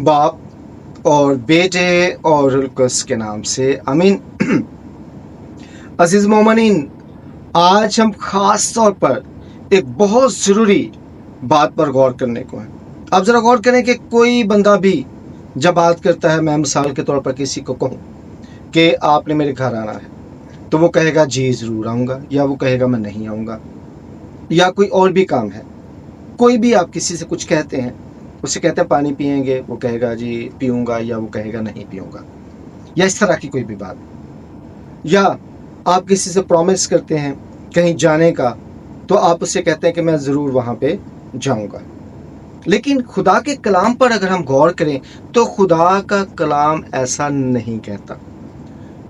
باپ اور بیٹے اور روح القدس کے نام سے آمین۔ عزیز مومنین، آج ہم خاص طور پر ایک بہت ضروری بات پر غور کرنے کو ہیں۔ آپ ذرا غور کریں کہ کوئی بندہ بھی جب بات کرتا ہے، میں مثال کے طور پر کسی کو کہوں کہ آپ نے میرے گھر آنا ہے، تو وہ کہے گا جی ضرور آؤں گا، یا وہ کہے گا میں نہیں آؤں گا، یا کوئی اور بھی کام ہے۔ کوئی بھی آپ کسی سے کچھ کہتے ہیں، اسے کہتے ہیں پانی پئیں گے، وہ کہے گا جی پیوں گا، یا وہ کہے گا نہیں پیوں گا، یا اس طرح کی کوئی بھی بات۔ یا آپ کسی سے پرومس کرتے ہیں کہیں جانے کا، تو آپ اسے کہتے ہیں کہ میں ضرور وہاں پہ جاؤں گا۔ لیکن خدا کے کلام پر اگر ہم غور کریں تو خدا کا کلام ایسا نہیں کہتا۔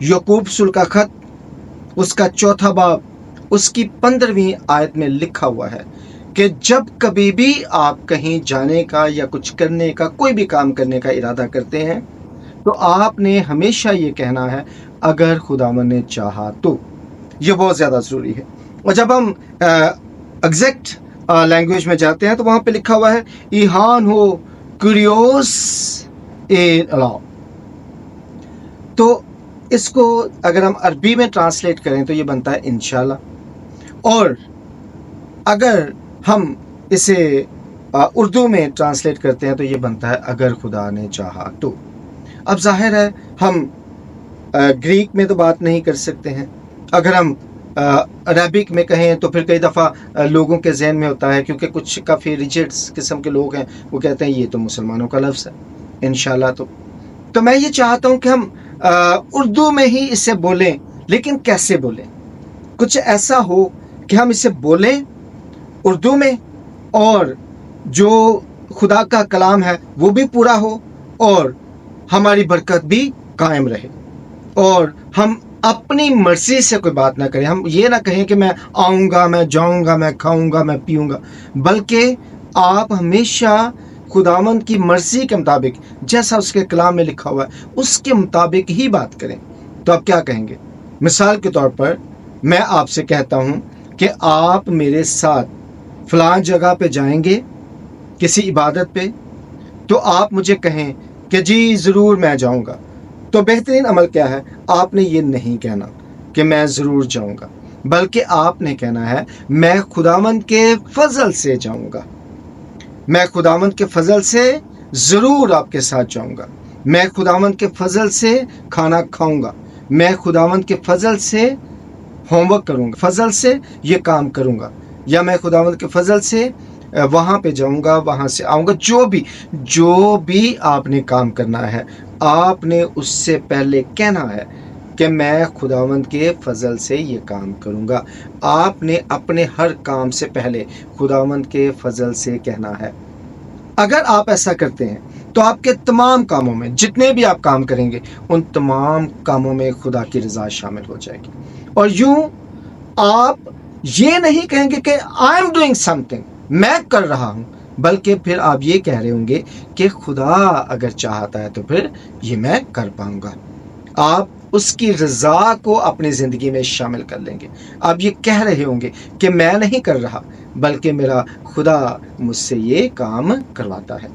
یعقوب رسول کا خط، اس کا 4 باب، اس کی 15ویں آیت میں لکھا ہوا ہے کہ جب کبھی بھی آپ کہیں جانے کا یا کچھ کرنے کا، کوئی بھی کام کرنے کا ارادہ کرتے ہیں، تو آپ نے ہمیشہ یہ کہنا ہے اگر خداوند نے چاہا تو۔ یہ بہت زیادہ ضروری ہے۔ اور جب ہم ایگزیکٹ لینگویج میں جاتے ہیں تو وہاں پہ لکھا ہوا ہے ایہان ہو کریوس الا۔ تو اس کو اگر ہم عربی میں ٹرانسلیٹ کریں تو یہ بنتا ہے انشاءاللہ، اور اگر ہم اسے اردو میں ٹرانسلیٹ کرتے ہیں تو یہ بنتا ہے اگر خدا نے چاہا تو۔ اب ظاہر ہے ہم گریک میں تو بات نہیں کر سکتے ہیں۔ اگر ہم عربک میں کہیں تو پھر کئی دفعہ لوگوں کے ذہن میں ہوتا ہے، کیونکہ کچھ کافی ریجڈس قسم کے لوگ ہیں، وہ کہتے ہیں یہ تو مسلمانوں کا لفظ ہے انشاءاللہ تو میں یہ چاہتا ہوں کہ ہم اردو میں ہی اسے بولیں، لیکن کیسے بولیں؟ کچھ ایسا ہو کہ ہم اسے بولیں اردو میں، اور جو خدا کا کلام ہے وہ بھی پورا ہو، اور ہماری برکت بھی قائم رہے، اور ہم اپنی مرضی سے کوئی بات نہ کریں۔ ہم یہ نہ کہیں کہ میں آؤں گا، میں جاؤں گا، میں کھاؤں گا، میں پیوں گا، بلکہ آپ ہمیشہ خداوند کی مرضی کے مطابق، جیسا اس کے کلام میں لکھا ہوا ہے اس کے مطابق ہی بات کریں۔ تو آپ کیا کہیں گے؟ مثال کے طور پر میں آپ سے کہتا ہوں کہ آپ میرے ساتھ فلاں جگہ پہ جائیں گے کسی عبادت پہ، تو آپ مجھے کہیں کہ جی ضرور میں جاؤں گا، تو بہترین عمل کیا ہے؟ آپ نے یہ نہیں کہنا کہ میں ضرور جاؤں گا، بلکہ آپ نے کہنا ہے میں خداوند کے فضل سے جاؤں گا، میں خداوند کے فضل سے ضرور آپ کے ساتھ جاؤں گا، میں خداوند کے فضل سے کھانا کھاؤں گا، میں خداوند کے فضل سے ہوم ورک کروں گا، فضل سے یہ کام کروں گا، یا میں خداوند کے فضل سے وہاں پہ جاؤں گا، وہاں سے آؤں گا۔ جو بھی آپ نے کام کرنا ہے، آپ نے اس سے پہلے کہنا ہے کہ میں خداوند کے فضل سے یہ کام کروں گا۔ آپ نے اپنے ہر کام سے پہلے خداوند کے فضل سے کہنا ہے۔ اگر آپ ایسا کرتے ہیں تو آپ کے تمام کاموں میں، جتنے بھی آپ کام کریں گے، ان تمام کاموں میں خدا کی رضا شامل ہو جائے گی۔ اور یوں آپ یہ نہیں کہیں گے کہ I am doing some thing, میں کر رہا ہوں، بلکہ پھر آپ یہ کہہ رہے ہوں گے کہ خدا اگر چاہتا ہے تو پھر یہ میں کر پاؤں گا۔ آپ اس کی رضا کو اپنی زندگی میں شامل کر لیں گے۔ آپ یہ کہہ رہے ہوں گے کہ میں نہیں کر رہا، بلکہ میرا خدا مجھ سے یہ کام کرواتا ہے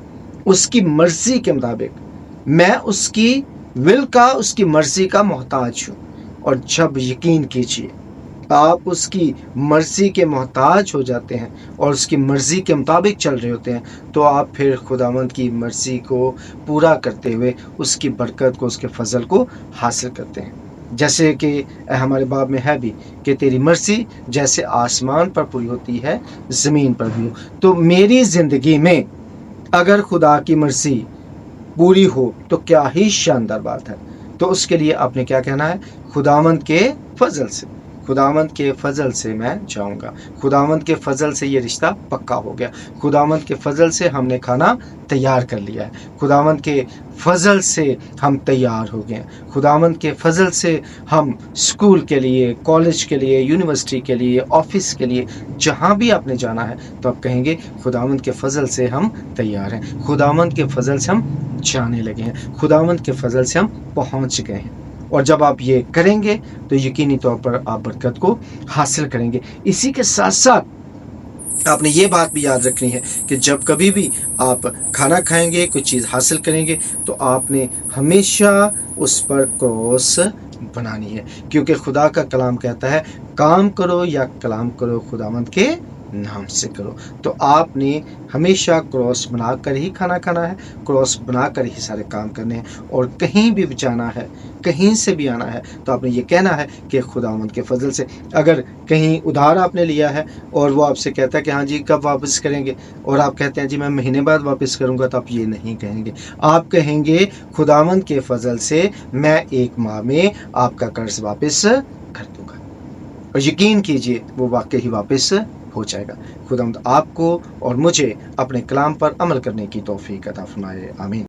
اس کی مرضی کے مطابق۔ میں اس کی ول کا، اس کی مرضی کا محتاج ہوں۔ اور جب یقین کیجئے آپ اس کی مرضی کے محتاج ہو جاتے ہیں اور اس کی مرضی کے مطابق چل رہے ہوتے ہیں، تو آپ پھر خداوند کی مرضی کو پورا کرتے ہوئے اس کی برکت کو، اس کے فضل کو حاصل کرتے ہیں۔ جیسے کہ ہمارے باب میں ہے بھی کہ تیری مرضی جیسے آسمان پر پوری ہوتی ہے زمین پر بھی ہو۔ تو میری زندگی میں اگر خدا کی مرضی پوری ہو تو کیا ہی شاندار بات ہے۔ تو اس کے لیے آپ نے کیا کہنا ہے؟ خداوند کے فضل سے، خداوند کے فضل سے میں جاؤں گا، خداوند کے فضل سے یہ رشتہ پکا ہو گیا، خداوند کے فضل سے ہم نے کھانا تیار کر لیا ہے، خداوند کے فضل سے ہم تیار ہو گئے ہیں، خداوند کے فضل سے ہم اسکول کے لیے، کالج کے لیے، یونیورسٹی کے لیے، آفس کے لیے، جہاں بھی آپ نے جانا ہے تو آپ کہیں گے خداوند کے فضل سے ہم تیار ہیں، خداوند کے فضل سے ہم جانے لگے ہیں، خداوند کے فضل سے ہم پہنچ گئے ہیں۔ اور جب آپ یہ کریں گے تو یقینی طور پر آپ برکت کو حاصل کریں گے۔ اسی کے ساتھ ساتھ آپ نے یہ بات بھی یاد رکھنی ہے کہ جب کبھی بھی آپ کھانا کھائیں گے، کوئی چیز حاصل کریں گے، تو آپ نے ہمیشہ اس پر کراس بنانی ہے، کیونکہ خدا کا کلام کہتا ہے کام کرو یا کلام کرو خداوند کے نام سے کرو۔ تو آپ نے ہمیشہ کراس بنا کر ہی کھانا کھانا ہے، کراس بنا کر ہی سارے کام کرنے ہیں، اور کہیں بھی جانا ہے، کہیں سے بھی آنا ہے تو آپ نے یہ کہنا ہے کہ خداوند کے فضل سے۔ اگر کہیں ادھار آپ نے لیا ہے اور وہ آپ سے کہتا ہے کہ ہاں جی کب واپس کریں گے، اور آپ کہتے ہیں جی میں مہینے بعد واپس کروں گا، تو آپ یہ نہیں کہیں گے، آپ کہیں گے خداوند کے فضل سے میں 1 ماہ میں آپ کا قرض واپس کر دوں گا، اور یقین کیجئے وہ واقعی واپس ہو جائے گا۔ خداوند آپ کو اور مجھے اپنے کلام پر عمل کرنے کی توفیق عطا فرمائے، آمین۔